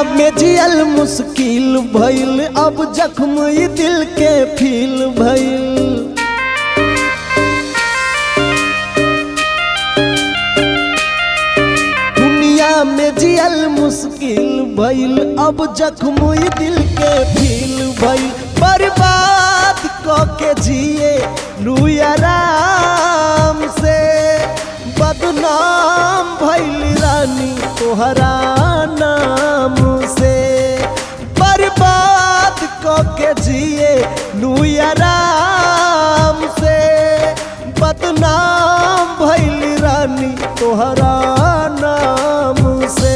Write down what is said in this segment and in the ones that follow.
में जियल मुश्किल भइल, अब जख्म ई दिल के फील भइल। दुनिया में जियल मुश्किल भइल, अब जख्म ई दिल के फील भइल। बर्बाद के जिए लू आराम से, बदनाम भइल रानी तोहरा नाम से। बर्बाद के जिए लू आराम से, बदनाम भइल रानी तोहरा नाम से।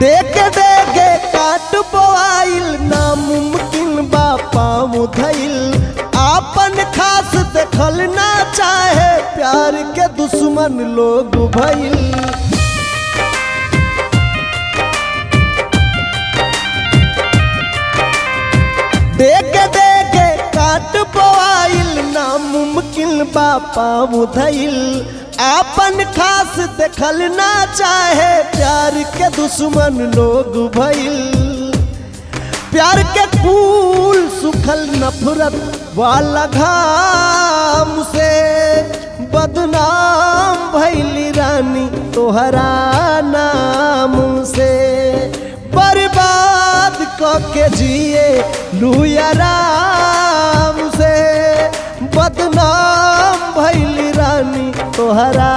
देखे देखे काट बोआइल, नामुमकिन बा पाँव धइल। आपन खास देखल ना चाहे, प्यार के दुश्मन लोग भइल। देखे देखे काट बोआइल, नामुमकिन बा पाँव धइल। आपन खास देखल ना चाहे, प्यार के दुश्मन लोग भइल। प्यार के फूल सुखल नफरत वाला घाम से, बदनाम भइल रानी तोहरा नाम से। बर्बाद के जिए लू आराम से, बदनाम भइल रानी तोहरा